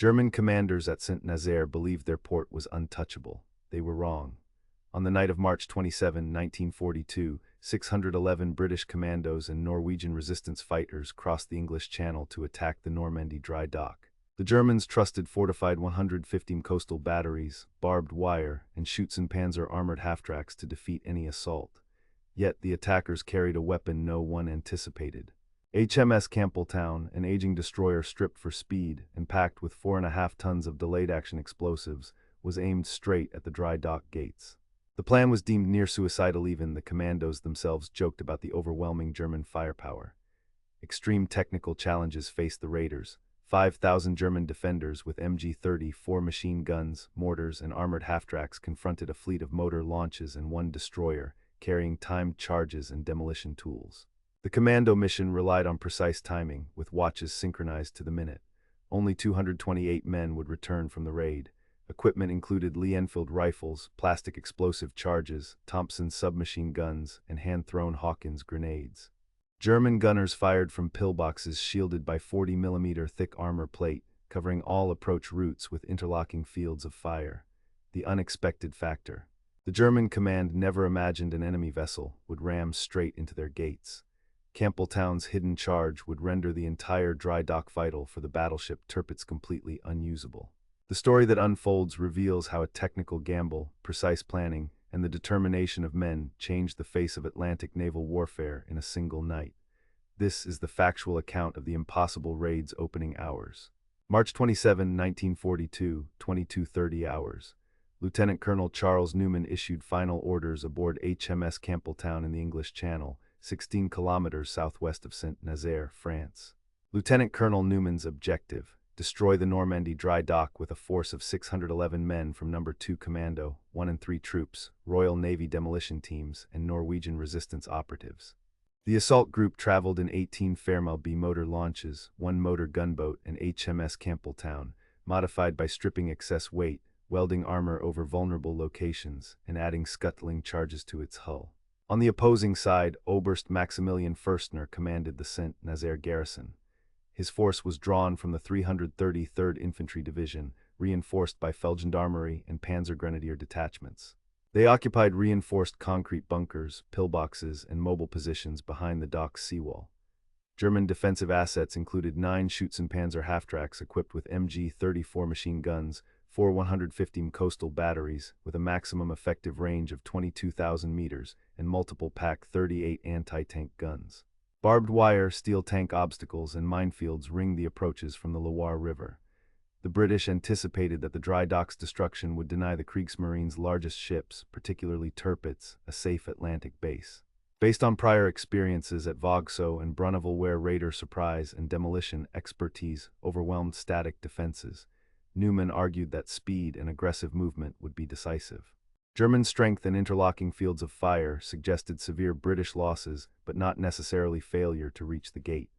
German commanders at Saint-Nazaire believed their port was untouchable. They were wrong. On the night of March 27, 1942, 611 British Commandos and Norwegian resistance fighters crossed the English Channel to attack the Normandie dry dock. The Germans trusted fortified 115 coastal batteries, barbed wire, and Schützenpanzer armored half-tracks to defeat any assault. Yet the attackers carried a weapon no one anticipated. HMS Campbeltown, an aging destroyer stripped for speed and packed with 4.5 tons of delayed-action explosives, was aimed straight at the dry dock gates. The plan was deemed near-suicidal. Even the commandos themselves joked about the overwhelming German firepower. Extreme technical challenges faced the raiders. 5,000 German defenders with MG-34 machine guns, mortars, and armored half-tracks confronted a fleet of motor launches and one destroyer, carrying timed charges and demolition tools. The commando mission relied on precise timing, with watches synchronized to the minute. Only 228 men would return from the raid. Equipment included Lee-Enfield rifles, plastic explosive charges, Thompson submachine guns, and hand-thrown Hawkins grenades. German gunners fired from pillboxes shielded by 40mm thick armor plate, covering all approach routes with interlocking fields of fire. The unexpected factor. The German command never imagined an enemy vessel would ram straight into their gates. Campbeltown's hidden charge would render the entire dry dock vital for the battleship Tirpitz completely unusable. The story that unfolds reveals how a technical gamble, precise planning, and the determination of men changed the face of Atlantic naval warfare in a single night. This is the factual account of the impossible raid's opening hours. March 27, 1942, 22:30 hours. Lieutenant Colonel Charles Newman issued final orders aboard HMS Campbeltown in the English Channel, 16 kilometers southwest of Saint-Nazaire, France. Lieutenant Colonel Newman's objective: destroy the Normandie dry dock with a force of 611 men from No. 2 Commando, 1 and 3 troops, Royal Navy demolition teams, and Norwegian resistance operatives. The assault group traveled in 18 Fairmail B motor launches, 1 motor gunboat, and HMS Campbeltown, modified by stripping excess weight, welding armor over vulnerable locations, and adding scuttling charges to its hull. On the opposing side, Oberst Maximilian Fürstner commanded the Saint-Nazaire garrison. His force was drawn from the 333rd Infantry Division, reinforced by Feldgendarmerie and Panzer Grenadier detachments. They occupied reinforced concrete bunkers, pillboxes, and mobile positions behind the dock's seawall. German defensive assets included 9 Schützenpanzer half-tracks equipped with MG-34 machine guns, 4 115 coastal batteries with a maximum effective range of 22,000 meters, and multiple Pak-38 anti-tank guns. Barbed wire, steel tank obstacles, and minefields ringed the approaches from the Loire River. The British anticipated that the dry dock's destruction would deny the Kriegsmarine's largest ships, particularly Tirpitz, a safe Atlantic base. Based on prior experiences at Vogso and Brunneville, where raider surprise and demolition expertise overwhelmed static defenses, Newman argued that speed and aggressive movement would be decisive. German strength and interlocking fields of fire suggested severe British losses, but not necessarily failure to reach the gate.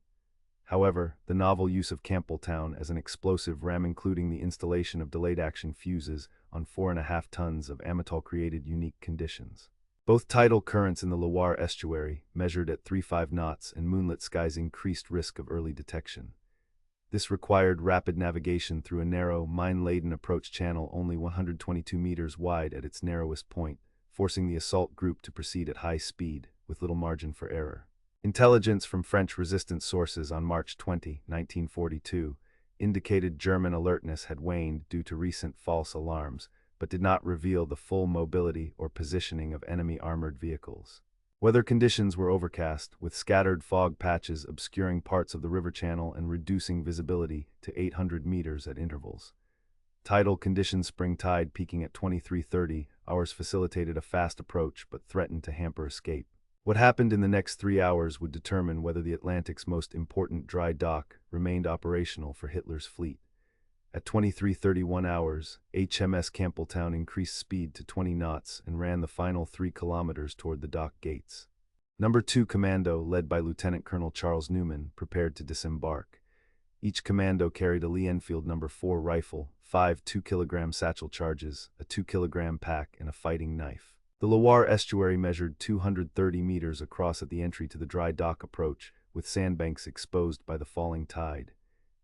However, the novel use of Campbeltown as an explosive ram, including the installation of delayed-action fuses on 4.5 tons of Amatol, created unique conditions. Both tidal currents in the Loire estuary, measured at 35 knots, and moonlit skies increased risk of early detection. This required rapid navigation through a narrow, mine-laden approach channel only 122 meters wide at its narrowest point, forcing the assault group to proceed at high speed, with little margin for error. Intelligence from French resistance sources on March 20, 1942, indicated German alertness had waned due to recent false alarms, but did not reveal the full mobility or positioning of enemy armored vehicles. Weather conditions were overcast, with scattered fog patches obscuring parts of the river channel and reducing visibility to 800 meters at intervals. Tidal conditions, spring tide peaking at 23:30 hours, facilitated a fast approach but threatened to hamper escape. What happened in the next 3 hours would determine whether the Atlantic's most important dry dock remained operational for Hitler's fleet. At 23:31 hours, HMS Campbeltown increased speed to 20 knots and ran the final 3 kilometers toward the dock gates. No. 2 Commando, led by Lieutenant Colonel Charles Newman, prepared to disembark. Each commando carried a Lee-Enfield No. 4 rifle, 5 2-kilogram satchel charges, a 2-kilogram pack, and a fighting knife. The Loire estuary measured 230 meters across at the entry to the dry dock approach, with sandbanks exposed by the falling tide.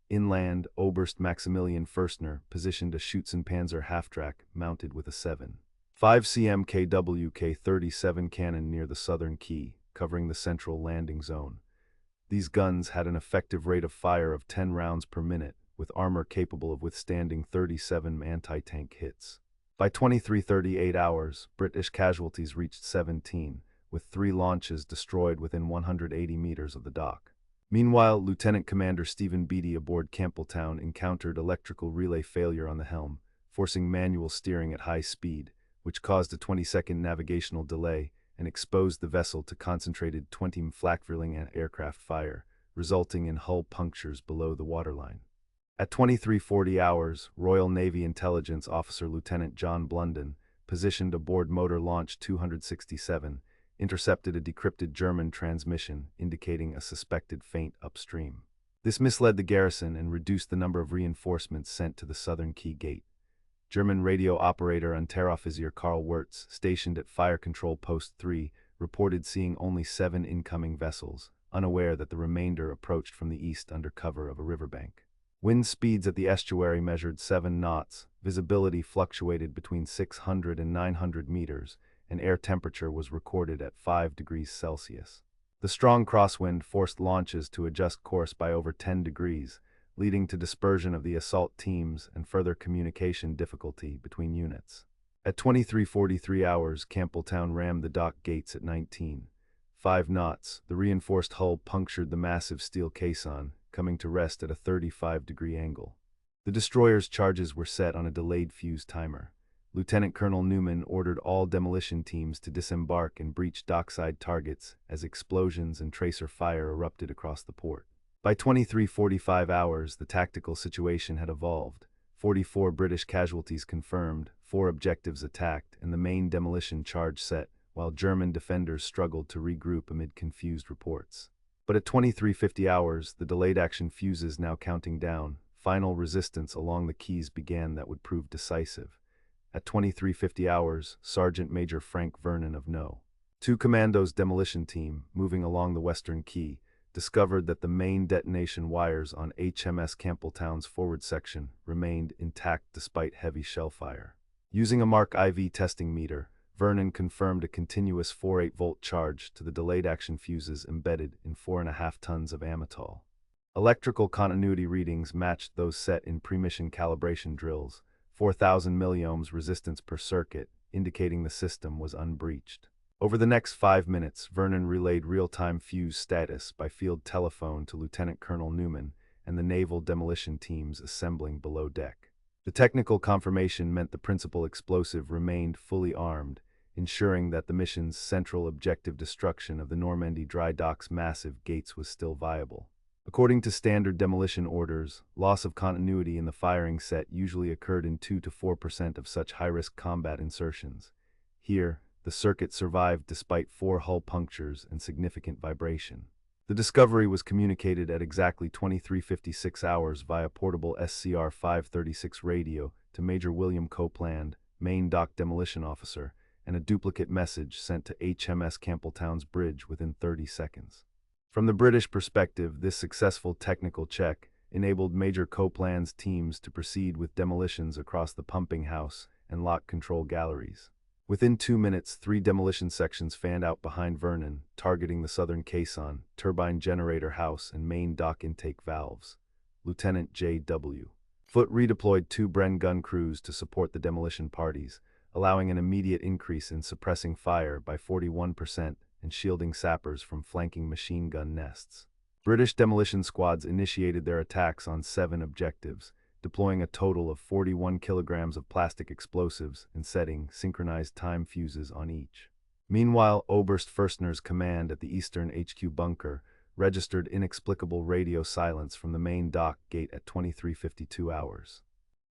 Inland, Oberst Maximilian Fürstner positioned a Schützenpanzer half-track mounted with a 7.5 cm KWK-37 cannon near the southern quay, covering the central landing zone. These guns had an effective rate of fire of 10 rounds per minute, with armor capable of withstanding 37 anti-tank hits. By 23:38 hours, British casualties reached 17, with 3 launches destroyed within 180 meters of the dock. Meanwhile, Lieutenant Commander Stephen Beatty aboard Campbeltown encountered electrical relay failure on the helm, forcing manual steering at high speed, which caused a 20-second navigational delay and exposed the vessel to concentrated 20 flak-filling aircraft fire, resulting in hull punctures below the waterline. At 23:40 hours, Royal Navy Intelligence Officer Lieutenant John Blunden, positioned aboard Motor Launch 267, intercepted a decrypted German transmission indicating a suspected feint upstream. This misled the garrison and reduced the number of reinforcements sent to the southern quay gate. German radio operator Unteroffizier Karl Wirtz, stationed at Fire Control Post 3, reported seeing only 7 incoming vessels, unaware that the remainder approached from the east under cover of a riverbank. Wind speeds at the estuary measured 7 knots, visibility fluctuated between 600 and 900 meters, and air temperature was recorded at 5 degrees Celsius. The strong crosswind forced launches to adjust course by over 10 degrees, leading to dispersion of the assault teams and further communication difficulty between units. At 23:43 hours, Campbeltown rammed the dock gates at 19.5 knots. The reinforced hull punctured the massive steel caisson, coming to rest at a 35-degree angle. The destroyer's charges were set on a delayed fuse timer. Lieutenant Colonel Newman ordered all demolition teams to disembark and breach dockside targets as explosions and tracer fire erupted across the port. By 23:45 hours, the tactical situation had evolved. 44 British casualties confirmed, 4 objectives attacked, and the main demolition charge set, while German defenders struggled to regroup amid confused reports. But at 23:50 hours, the delayed action fuses now counting down, final resistance along the quays began that would prove decisive. At 23:50 hours, Sergeant Major Frank Vernon of No. 2 Commandos demolition team, moving along the western quay, discovered that the main detonation wires on HMS Campbeltown's forward section remained intact despite heavy shell fire. Using a Mark IV testing meter, Vernon confirmed a continuous 48-volt charge to the delayed action fuses embedded in 4.5 tons of amytal. Electrical continuity readings matched those set in pre-mission calibration drills, 4,000 milliohms resistance per circuit, indicating the system was unbreached. Over the next 5 minutes, Vernon relayed real-time fuse status by field telephone to Lieutenant Colonel Newman and the naval demolition teams assembling below deck. The technical confirmation meant the principal explosive remained fully armed, ensuring that the mission's central objective, destruction of the Normandie dry dock's massive gates, was still viable. According to standard demolition orders, loss of continuity in the firing set usually occurred in 2 to 4% of such high-risk combat insertions. Here, the circuit survived despite 4 hull punctures and significant vibration. The discovery was communicated at exactly 23:56 hours via portable SCR 536 radio to Major William Copeland, main dock demolition officer, and a duplicate message sent to HMS Campbeltown's bridge within 30 seconds. From the British perspective, this successful technical check enabled Major Copeland's teams to proceed with demolitions across the pumping house and lock control galleries. Within 2 minutes, 3 demolition sections fanned out behind Vernon, targeting the southern caisson, turbine generator house, and main dock intake valves. Lieutenant J.W. Foote redeployed 2 Bren gun crews to support the demolition parties, allowing an immediate increase in suppressing fire by 41% and shielding sappers from flanking machine gun nests. British demolition squads initiated their attacks on 7 objectives, deploying a total of 41 kilograms of plastic explosives and setting synchronized time fuses on each. Meanwhile, Oberst Fürstner's command at the eastern HQ bunker registered inexplicable radio silence from the main dock gate at 23:52 hours.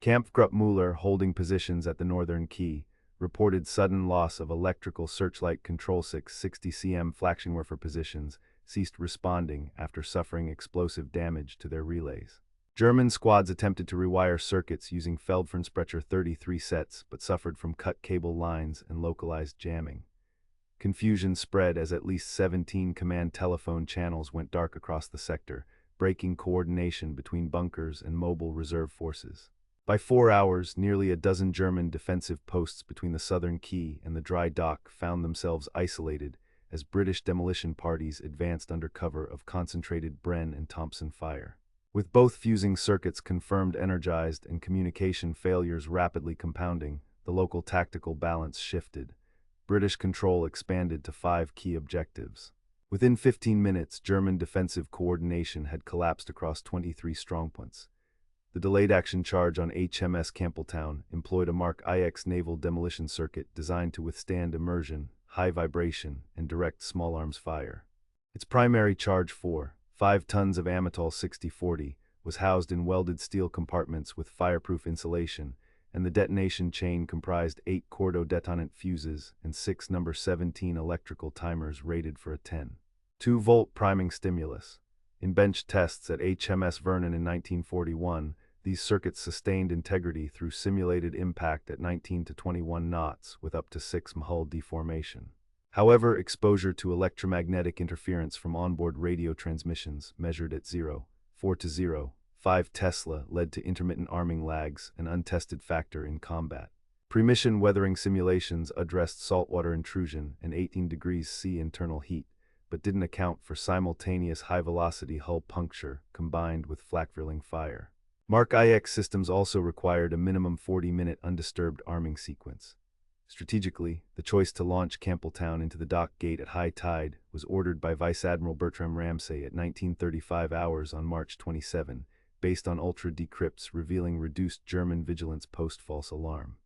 Kampfgruppe Müller, holding positions at the northern quay, reported sudden loss of electrical searchlight control. 60 cm Flakschenwerfer positions ceased responding after suffering explosive damage to their relays. German squads attempted to rewire circuits using Feldfernsprecher 33 sets but suffered from cut cable lines and localized jamming. Confusion spread as at least 17 command telephone channels went dark across the sector, breaking coordination between bunkers and mobile reserve forces. By 4 hours, nearly a dozen German defensive posts between the southern quay and the dry dock found themselves isolated as British demolition parties advanced under cover of concentrated Bren and Thompson fire. With both fusing circuits confirmed energized and communication failures rapidly compounding, the local tactical balance shifted. British control expanded to 5 key objectives. Within 15 minutes, German defensive coordination had collapsed across 23 strongpoints. The delayed action charge on HMS Campbeltown employed a Mark IX naval demolition circuit designed to withstand immersion, high vibration, and direct small arms fire. Its primary charge 5 tons of Amatol 6040 was housed in welded steel compartments with fireproof insulation, and the detonation chain comprised 8 Cordo detonant fuses and 6 number 17 electrical timers rated for a 10.2-volt priming stimulus. In bench tests at HMS Vernon in 1941, these circuits sustained integrity through simulated impact at 19 to 21 knots with up to 6 hull deformation. However, exposure to electromagnetic interference from onboard radio transmissions measured at 4 to 0.5 Tesla led to intermittent arming lags, an untested factor in combat. Pre-mission weathering simulations addressed saltwater intrusion and 18 degrees C internal heat, but didn't account for simultaneous high-velocity hull puncture combined with flak-drilling fire. Mark IX systems also required a minimum 40-minute undisturbed arming sequence. Strategically, the choice to launch Campbeltown into the dock gate at high tide was ordered by Vice Admiral Bertram Ramsay at 1935 hours on March 27, based on ultra-decrypts revealing reduced German vigilance post-false alarm.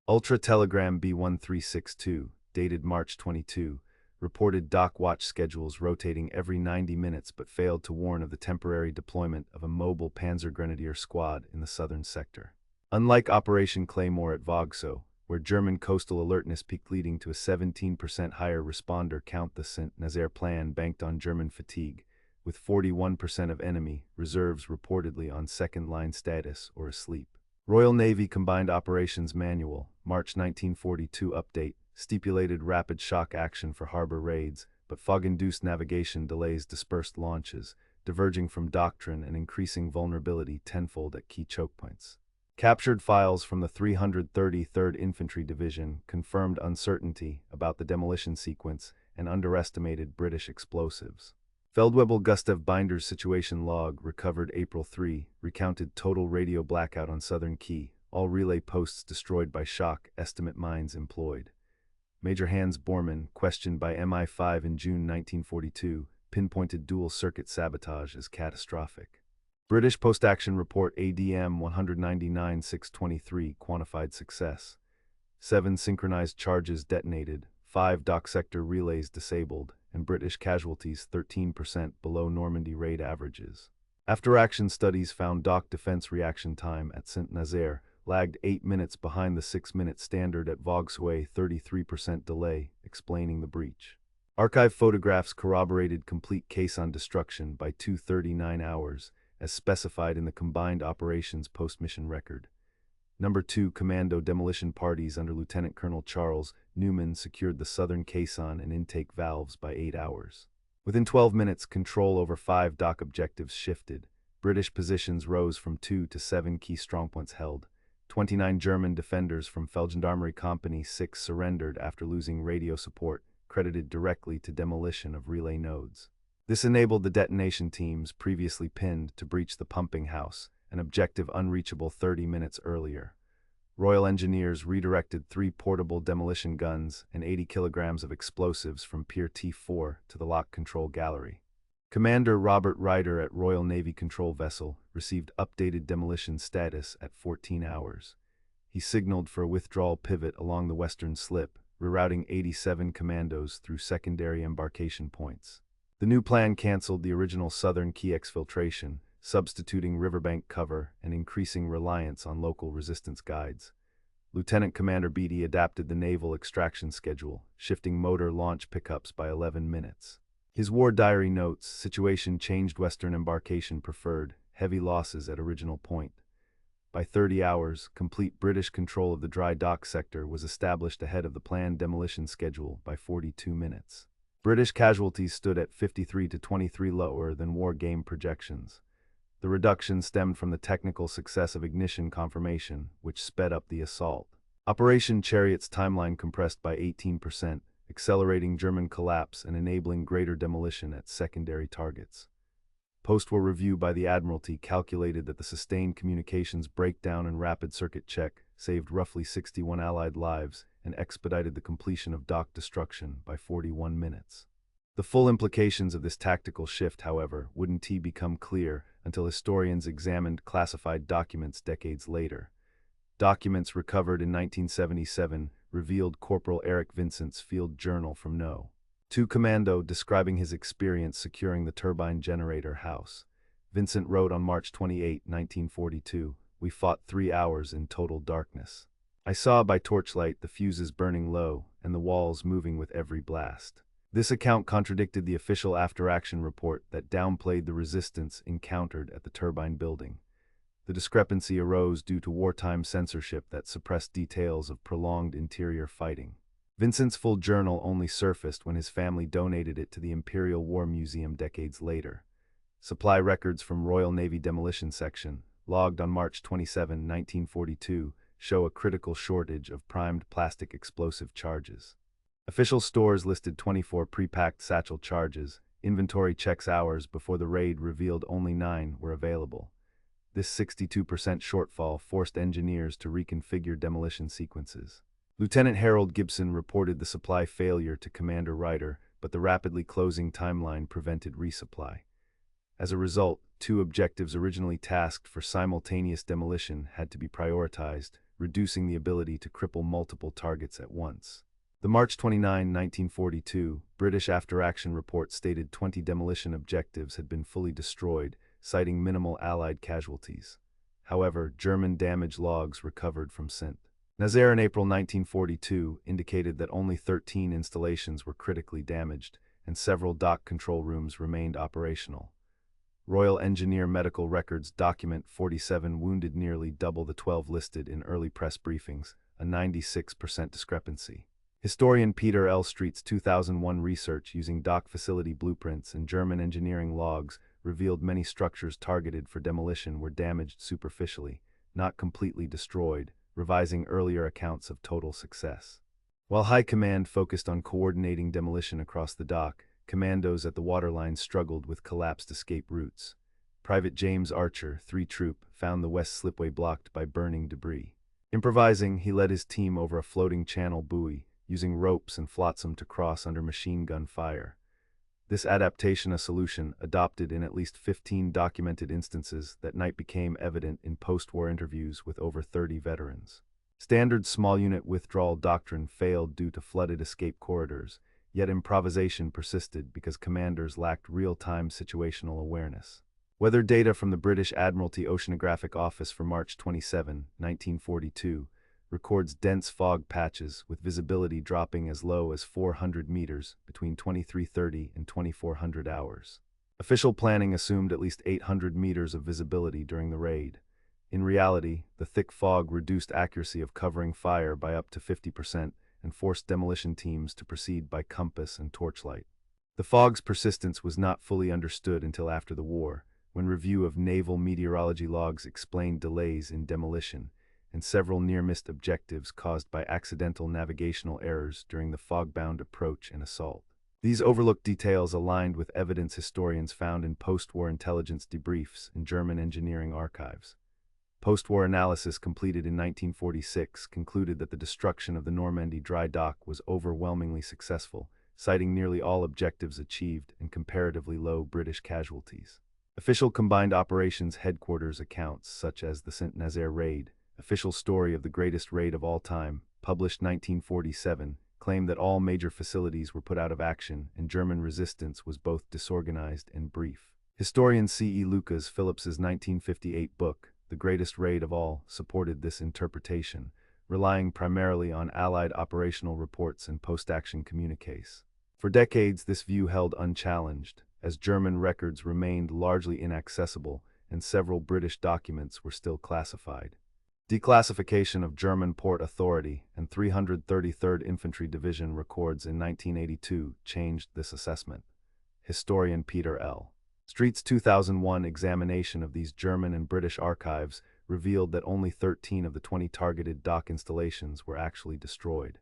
Ultra Telegram B1362, dated March 22, reported dock watch schedules rotating every 90 minutes but failed to warn of the temporary deployment of a mobile Panzer Grenadier squad in the southern sector. Unlike Operation Claymore at Vogso, where German coastal alertness peaked leading to a 17% higher responder count, the St. Nazaire plan banked on German fatigue, with 41% of enemy reserves reportedly on second-line status or asleep. Royal Navy Combined Operations Manual, March 1942 update, stipulated rapid shock action for harbor raids, but fog-induced navigation delays dispersed launches, diverging from doctrine and increasing vulnerability tenfold at key choke points. Captured files from the 333rd Infantry Division confirmed uncertainty about the demolition sequence and underestimated British explosives. Feldwebel Gustav Binder's situation log, recovered April 3, recounted total radio blackout on southern quay, all relay posts destroyed by shock, estimate mines employed. Major Hans Bormann, questioned by MI5 in June 1942, pinpointed dual-circuit sabotage as catastrophic. British Post-Action Report ADM 199-623 quantified success. 7 synchronized charges detonated, 5 dock sector relays disabled, and British casualties 13% below Normandy raid averages. After-action studies found dock defense reaction time at St. Nazaire lagged 8 minutes behind the 6-minute standard at Vogso, 33% delay, explaining the breach. Archive photographs corroborated complete caisson destruction by 2:39 hours, as specified in the Combined Operations Post-Mission Record. Number 2 Commando demolition parties under Lieutenant Colonel Charles Newman secured the southern caisson and intake valves by 8 hours. Within 12 minutes, control over 5 dock objectives shifted. British positions rose from 2 to 7 key strongpoints held. 29 German defenders from Feldgendarmerie Company 6 surrendered after losing radio support, credited directly to demolition of relay nodes. This enabled the detonation teams previously pinned to breach the pumping house, an objective unreachable 30 minutes earlier. Royal Engineers redirected 3 portable demolition guns and 80 kilograms of explosives from Pier T4 to the lock control gallery. Commander Robert Ryder at Royal Navy Control Vessel received updated demolition status at 14 hours. He signaled for a withdrawal pivot along the western slip, rerouting 87 commandos through secondary embarkation points. The new plan canceled the original southern quay exfiltration, substituting riverbank cover and increasing reliance on local resistance guides. Lieutenant Commander Beatty adapted the naval extraction schedule, shifting motor launch pickups by 11 minutes. His war diary notes, situation changed, western embarkation preferred, heavy losses at original point. By 30 hours, complete British control of the dry dock sector was established ahead of the planned demolition schedule by 42 minutes. British casualties stood at 53 to 23, lower than war game projections. The reduction stemmed from the technical success of ignition confirmation, which sped up the assault. Operation Chariot's timeline compressed by 18%, accelerating German collapse and enabling greater demolition at secondary targets. Post-war review by the Admiralty calculated that the sustained communications breakdown and rapid circuit check saved roughly 61 Allied lives and expedited the completion of dock destruction by 41 minutes. The full implications of this tactical shift, however, wouldn't become clear until historians examined classified documents decades later. Documents recovered in 1977 revealed Corporal Eric Vincent's field journal from No. 2 Commando describing his experience securing the turbine generator house. Vincent wrote on March 28, 1942, "We fought 3 hours in total darkness. I saw by torchlight the fuses burning low and the walls moving with every blast." This account contradicted the official after-action report that downplayed the resistance encountered at the turbine building. The discrepancy arose due to wartime censorship that suppressed details of prolonged interior fighting. Vincent's full journal only surfaced when his family donated it to the Imperial War Museum decades later. Supply records from Royal Navy Demolition Section, logged on March 27, 1942, show a critical shortage of primed plastic explosive charges. Official stores listed 24 pre-packed satchel charges. Inventory checks hours before the raid revealed only 9 were available. This 62% shortfall forced engineers to reconfigure demolition sequences. Lieutenant Harold Gibson reported the supply failure to Commander Ryder, but the rapidly closing timeline prevented resupply. As a result, 2 objectives originally tasked for simultaneous demolition had to be prioritized, reducing the ability to cripple multiple targets at once. The March 29, 1942, British after-action report stated 20 demolition objectives had been fully destroyed, citing minimal Allied casualties. However, German damage logs recovered from St. Nazaire in April 1942 indicated that only 13 installations were critically damaged, and several dock control rooms remained operational. Royal Engineer medical records document 47 wounded, nearly double the 12 listed in early press briefings, a 96% discrepancy. Historian Peter L. Street's 2001 research using dock facility blueprints and German engineering logs revealed many structures targeted for demolition were damaged superficially, not completely destroyed, revising earlier accounts of total success. While High Command focused on coordinating demolition across the dock, commandos at the waterline struggled with collapsed escape routes. Private James Archer, 3 Troop, found the west slipway blocked by burning debris. Improvising, he led his team over a floating channel buoy, using ropes and flotsam to cross under machine gun fire. This adaptation, a solution adopted in at least 15 documented instances that night, became evident in post-war interviews with over 30 veterans. Standard small unit withdrawal doctrine failed due to flooded escape corridors, yet improvisation persisted because commanders lacked real-time situational awareness. Weather data from the British Admiralty Oceanographic Office for March 27, 1942, records dense fog patches with visibility dropping as low as 400 meters between 2330 and 2400 hours. Official planning assumed at least 800 meters of visibility during the raid. In reality, the thick fog reduced accuracy of covering fire by up to 50% and forced demolition teams to proceed by compass and torchlight. The fog's persistence was not fully understood until after the war, when review of naval meteorology logs explained delays in demolition and several near-missed objectives caused by accidental navigational errors during the fog-bound approach and assault. These overlooked details aligned with evidence historians found in post-war intelligence debriefs in German engineering archives. Post-war analysis completed in 1946 concluded that the destruction of the Normandie dry dock was overwhelmingly successful, citing nearly all objectives achieved and comparatively low British casualties. Official Combined Operations Headquarters accounts, such as the St. Nazaire raid, Official Story of the Greatest Raid of All Time, published 1947, claimed that all major facilities were put out of action and German resistance was both disorganized and brief. Historian C.E. Lucas Phillips's 1958 book, The Greatest Raid of All, supported this interpretation, relying primarily on Allied operational reports and post-action communiques. For decades, this view held unchallenged, as German records remained largely inaccessible and several British documents were still classified. Declassification of German Port Authority and 333rd Infantry Division records in 1982 changed this assessment. Historian Peter L. Street's 2001 examination of these German and British archives revealed that only 13 of the 20 targeted dock installations were actually destroyed.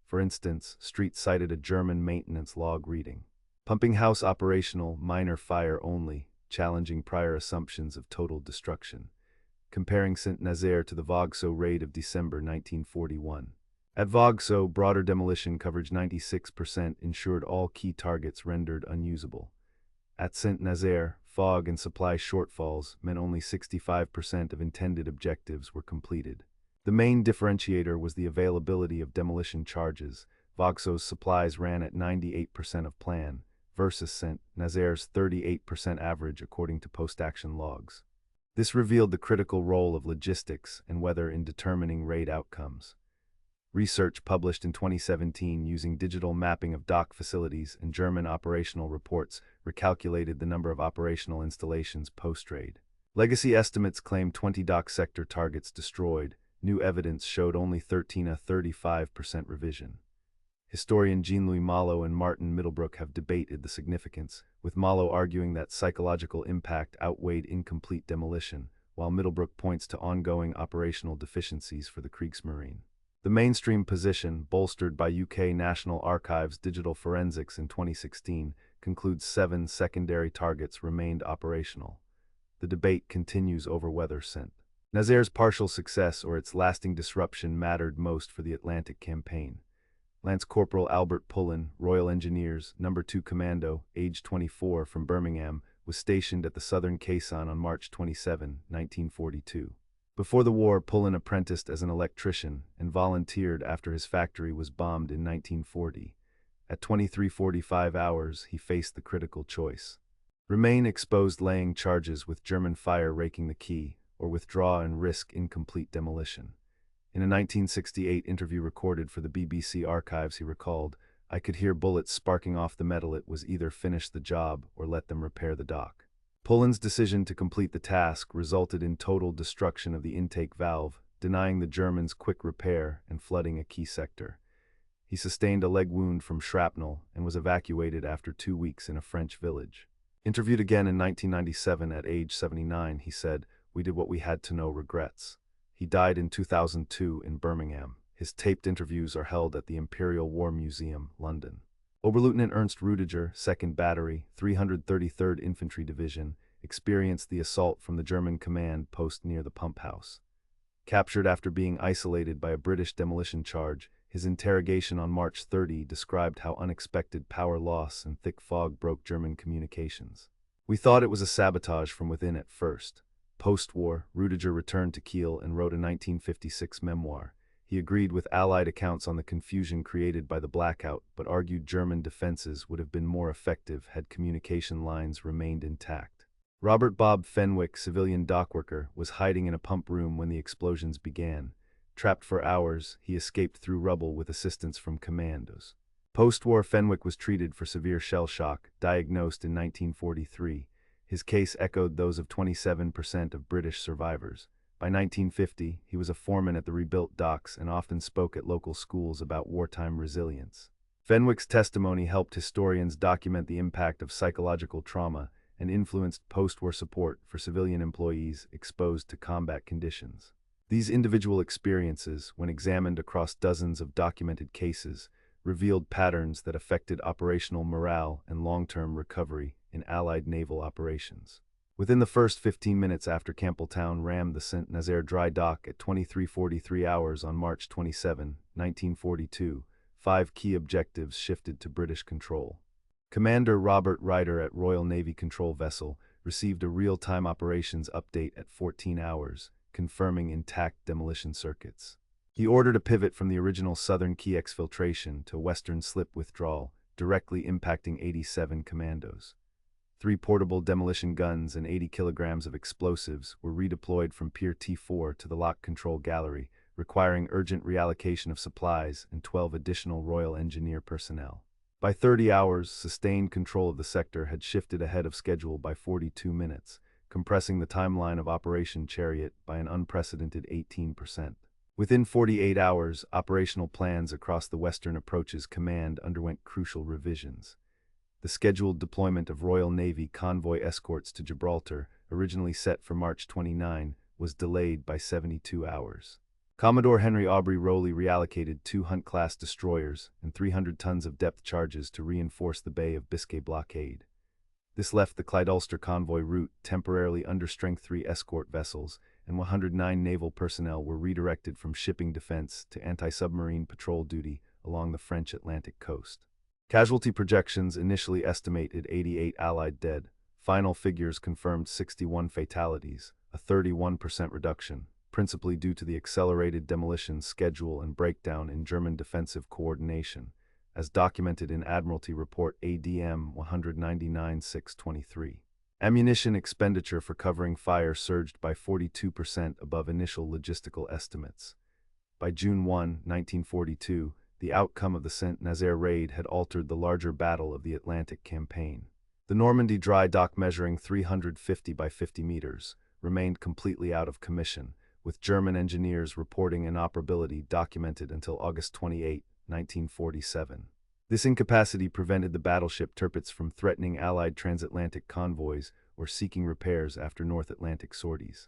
For instance, Street cited a German maintenance log reading, "Pumping house operational, minor fire only, challenging prior assumptions of total destruction," comparing Saint-Nazaire to the Vauxhall raid of December 1941. At Vauxhall, broader demolition coverage 96% ensured all key targets rendered unusable. At Saint-Nazaire, fog and supply shortfalls meant only 65% of intended objectives were completed. The main differentiator was the availability of demolition charges. Vauxhall's supplies ran at 98% of plan, versus Saint-Nazaire's 38% average according to post-action logs. This revealed the critical role of logistics and weather in determining raid outcomes. Research published in 2017 using digital mapping of dock facilities and German operational reports recalculated the number of operational installations post-raid. Legacy estimates claimed 20 dock sector targets destroyed. New evidence showed only 13, a 35% revision. Historian Jean-Louis Malo and Martin Middlebrook have debated the significance, with Malo arguing that psychological impact outweighed incomplete demolition, while Middlebrook points to ongoing operational deficiencies for the Kriegsmarine. The mainstream position, bolstered by UK National Archives digital forensics in 2016, concludes 7 secondary targets remained operational. The debate continues over whether Saint-Nazaire's partial success or its lasting disruption mattered most for the Atlantic campaign. Lance Corporal Albert Pullen, Royal Engineers, No. 2 Commando, age 24, from Birmingham, was stationed at the Southern Caisson on March 27, 1942. Before the war, Pullen apprenticed as an electrician and volunteered after his factory was bombed in 1940. At 23:45 hours, he faced the critical choice: remain exposed laying charges with German fire raking the quay, or withdraw and risk incomplete demolition. In a 1968 interview recorded for the BBC archives, he recalled, "I could hear bullets sparking off the metal. It was either finish the job or let them repair the dock." Pullen's decision to complete the task resulted in total destruction of the intake valve, denying the Germans quick repair and flooding a key sector. He sustained a leg wound from shrapnel and was evacuated after 2 weeks in a French village. Interviewed again in 1997 at age 79, he said, "We did what we had to, no regrets." He died in 2002 in Birmingham. His taped interviews are held at the Imperial War Museum, London. Oberleutnant Ernst Rudiger, 2nd Battery, 333rd Infantry Division, experienced the assault from the German command post near the pump house. Captured after being isolated by a British demolition charge, his interrogation on March 30 described how unexpected power loss and thick fog broke German communications. "We thought it was a sabotage from within at first." Post-war, Rudiger returned to Kiel and wrote a 1956 memoir. He agreed with Allied accounts on the confusion created by the blackout, but argued German defenses would have been more effective had communication lines remained intact. Robert Bob Fenwick, civilian dockworker, was hiding in a pump room when the explosions began. Trapped for hours, he escaped through rubble with assistance from commandos. Post-war, Fenwick was treated for severe shell shock, diagnosed in 1943. His case echoed those of 27% of British survivors. By 1950, he was a foreman at the rebuilt docks and often spoke at local schools about wartime resilience. Fenwick's testimony helped historians document the impact of psychological trauma and influenced post-war support for civilian employees exposed to combat conditions. These individual experiences, when examined across dozens of documented cases, revealed patterns that affected operational morale and long-term recovery in Allied naval operations. Within the first 15 minutes after Campbeltown rammed the Saint-Nazaire dry dock at 23:43 hours on March 27, 1942, 5 key objectives shifted to British control. Commander Robert Ryder at Royal Navy Control Vessel received a real-time operations update at 14 hours, confirming intact demolition circuits. He ordered a pivot from the original southern key exfiltration to western slip withdrawal, directly impacting 87 commandos. 3 portable demolition guns and 80 kilograms of explosives were redeployed from Pier T4 to the lock control gallery, requiring urgent reallocation of supplies and 12 additional Royal Engineer personnel. By 30 hours, sustained control of the sector had shifted ahead of schedule by 42 minutes, compressing the timeline of Operation Chariot by an unprecedented 18%. Within 48 hours, operational plans across the Western Approaches Command underwent crucial revisions. The scheduled deployment of Royal Navy convoy escorts to Gibraltar, originally set for March 29, was delayed by 72 hours. Commodore Henry Aubrey Rowley reallocated 2 Hunt-class destroyers and 300 tons of depth charges to reinforce the Bay of Biscay blockade. This left the Clyde-Ulster convoy route temporarily under Strength 3 escort vessels, and 109 naval personnel were redirected from shipping defense to anti-submarine patrol duty along the French Atlantic coast. Casualty projections initially estimated 88 Allied dead. Final figures confirmed 61 fatalities, a 31% reduction, principally due to the accelerated demolition schedule and breakdown in German defensive coordination, as documented in Admiralty Report ADM 199-623. Ammunition expenditure for covering fire surged by 42% above initial logistical estimates. By June 1, 1942, the outcome of the Saint-Nazaire raid had altered the larger Battle of the Atlantic campaign. The Normandie dry dock, measuring 350 by 50 meters, remained completely out of commission, with German engineers reporting inoperability documented until August 28, 1947. This incapacity prevented the battleship Tirpitz from threatening Allied transatlantic convoys or seeking repairs after North Atlantic sorties.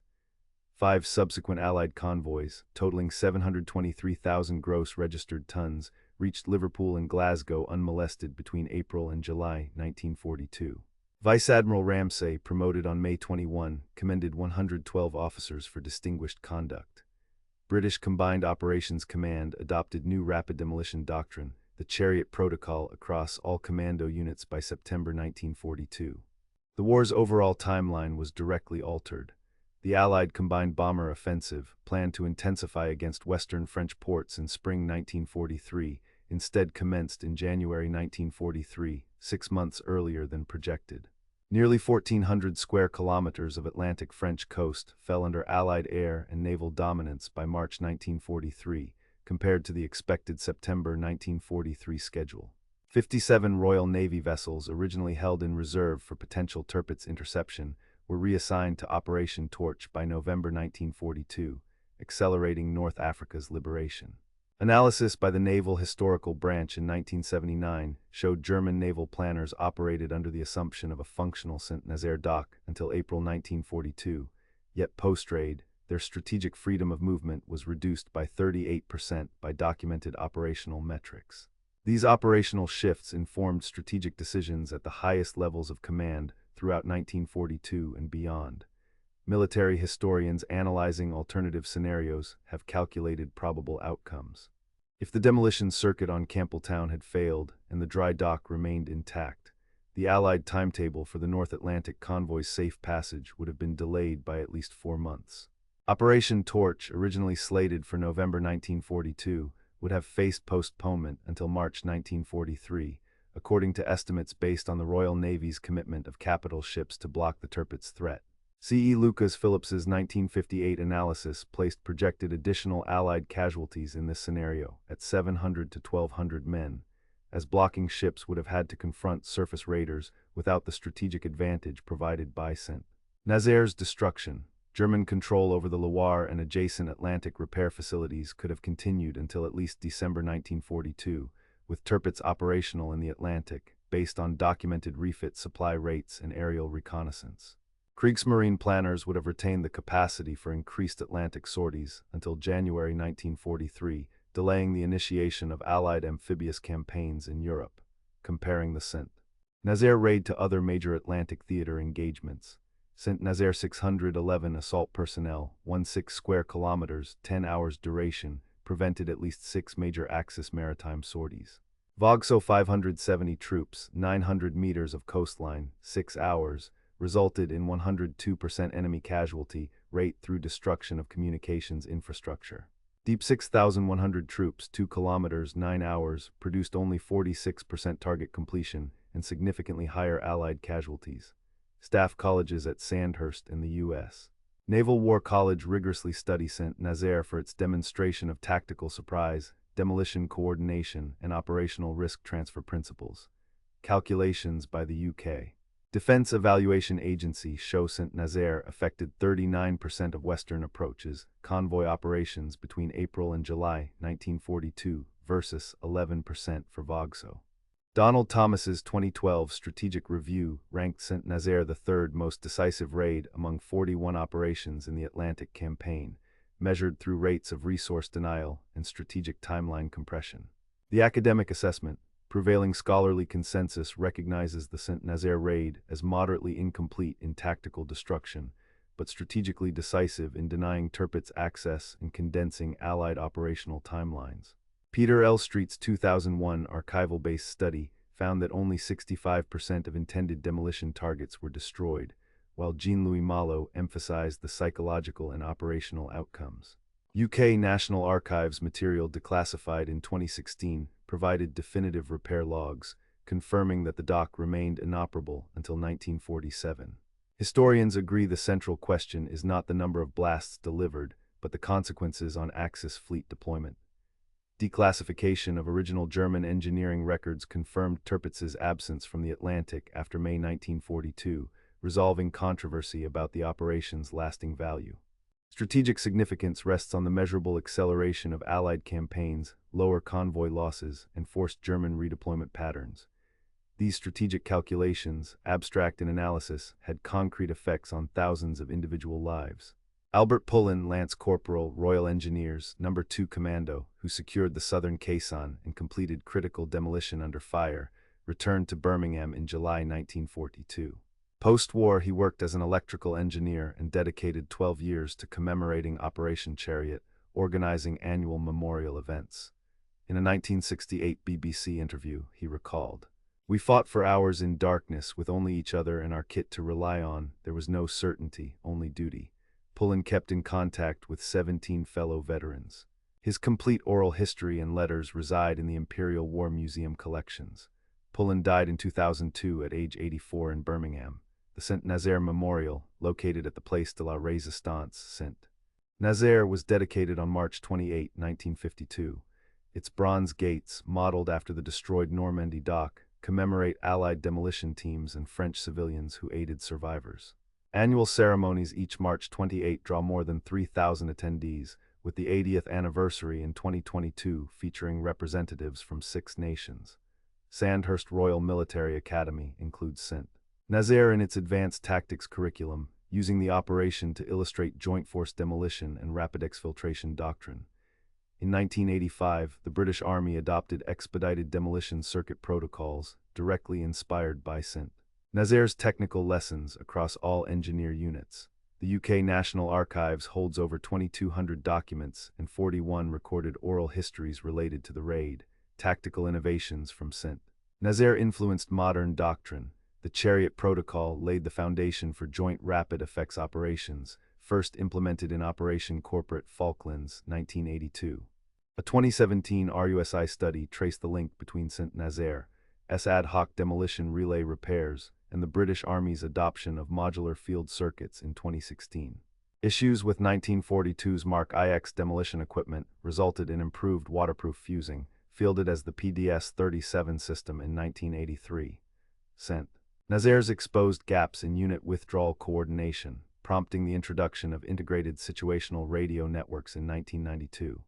5 subsequent Allied convoys, totaling 723,000 gross registered tons, reached Liverpool and Glasgow unmolested between April and July 1942. Vice Admiral Ramsay, promoted on May 21, commended 112 officers for distinguished conduct. British Combined Operations Command adopted new rapid demolition doctrine, the Chariot Protocol, across all commando units by September 1942. The war's overall timeline was directly altered. The Allied combined bomber offensive, planned to intensify against western French ports in spring 1943, instead commenced in January 1943, 6 months earlier than projected. Nearly 1,400 square kilometers of Atlantic French coast fell under Allied air and naval dominance by March 1943, compared to the expected September 1943 schedule. 57 Royal Navy vessels, originally held in reserve for potential Tirpitz interception, were reassigned to Operation Torch by November 1942, accelerating North Africa's liberation. Analysis by the Naval Historical Branch in 1979 showed German naval planners operated under the assumption of a functional Saint-Nazaire dock until April 1942, yet post-raid, their strategic freedom of movement was reduced by 38% by documented operational metrics. These operational shifts informed strategic decisions at the highest levels of command throughout 1942 and beyond. Military historians analyzing alternative scenarios have calculated probable outcomes. If the demolition circuit on Campbeltown had failed and the dry dock remained intact, the Allied timetable for the North Atlantic convoy's safe passage would have been delayed by at least 4 months. Operation Torch, originally slated for November 1942, would have faced postponement until March 1943, according to estimates based on the Royal Navy's commitment of capital ships to block the Tirpitz threat. C. E. Lucas Phillips's 1958 analysis placed projected additional Allied casualties in this scenario at 700 to 1,200 men, as blocking ships would have had to confront surface raiders without the strategic advantage provided by Saint-Nazaire's destruction. German control over the Loire and adjacent Atlantic repair facilities could have continued until at least December 1942, with Tirpitz operational in the Atlantic, based on documented refit supply rates and aerial reconnaissance. Kriegsmarine planners would have retained the capacity for increased Atlantic sorties until January 1943, delaying the initiation of Allied amphibious campaigns in Europe. Comparing the Saint-Nazaire raid to other major Atlantic theater engagements, Saint-Nazaire 611 assault personnel, 16 square kilometers, 10 hours duration, prevented at least 6 major Axis maritime sorties. Vogso 570 troops, 900 meters of coastline, 6 hours, resulted in 102% enemy casualty rate through destruction of communications infrastructure. Deep 6,100 troops, 2 kilometers, 9 hours, produced only 46% target completion and significantly higher Allied casualties. Staff colleges at Sandhurst in the U.S. Naval War College rigorously study Saint-Nazaire for its demonstration of tactical surprise, demolition coordination, and operational risk transfer principles. Calculations by the UK Defense Evaluation Agency show Saint-Nazaire affected 39% of Western approaches, convoy operations between April and July 1942 versus 11% for Vogso. Donald Thomas's 2012 Strategic Review ranked Saint-Nazaire the third most decisive raid among 41 operations in the Atlantic Campaign, measured through rates of resource denial and strategic timeline compression. The academic assessment, prevailing scholarly consensus, recognizes the Saint-Nazaire raid as moderately incomplete in tactical destruction, but strategically decisive in denying Tirpitz access and condensing Allied operational timelines. Peter L. Street's 2001 archival-based study found that only 65% of intended demolition targets were destroyed, while Jean-Louis Malo emphasized the psychological and operational outcomes. UK National Archives material declassified in 2016 provided definitive repair logs, confirming that the dock remained inoperable until 1947. Historians agree the central question is not the number of blasts delivered, but the consequences on Axis fleet deployment. Declassification of original German engineering records confirmed Tirpitz's absence from the Atlantic after May 1942, resolving controversy about the operation's lasting value. Strategic significance rests on the measurable acceleration of Allied campaigns, lower convoy losses, and forced German redeployment patterns. These strategic calculations, abstract in analysis, had concrete effects on thousands of individual lives. Albert Pullen, Lance Corporal, Royal Engineers, No. 2 Commando, who secured the southern caisson and completed critical demolition under fire, returned to Birmingham in July 1942. Post-war, he worked as an electrical engineer and dedicated 12 years to commemorating Operation Chariot, organizing annual memorial events. In a 1968 BBC interview, he recalled, "We fought for hours in darkness with only each other and our kit to rely on. There was no certainty, only duty." Pullen kept in contact with 17 fellow veterans. His complete oral history and letters reside in the Imperial War Museum collections. Pullen died in 2002 at age 84 in Birmingham. The Saint-Nazaire Memorial, located at the Place de la Résistance, Saint-Nazaire, was dedicated on March 28, 1952. Its bronze gates, modeled after the destroyed Normandie dock, commemorate Allied demolition teams and French civilians who aided survivors. Annual ceremonies each March 28 draw more than 3,000 attendees, with the 80th anniversary in 2022 featuring representatives from 6 nations. Sandhurst Royal Military Academy includes Saint-Nazaire in its advanced tactics curriculum, using the operation to illustrate joint force demolition and rapid exfiltration doctrine. In 1985, the British Army adopted expedited demolition circuit protocols, directly inspired by Saint-Nazaire's technical lessons across all engineer units. The UK National Archives holds over 2,200 documents and 41 recorded oral histories related to the raid. Tactical innovations from Saint-Nazaire influenced modern doctrine. The Chariot Protocol laid the foundation for joint rapid effects operations, first implemented in Operation Corporate Falklands, 1982. A 2017 RUSI study traced the link between Saint-Nazaire's ad hoc demolition relay repairs and the British Army's adoption of modular field circuits in 2016. Issues with 1942's Mark IX demolition equipment resulted in improved waterproof fusing, fielded as the PDS-37 system in 1983. Saint-Nazaire's exposed gaps in unit withdrawal coordination, prompting the introduction of integrated situational radio networks in 1992.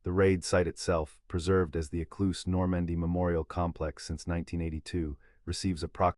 The raid site itself, preserved as the Ecluse Normandie Memorial Complex since 1982, receives approximately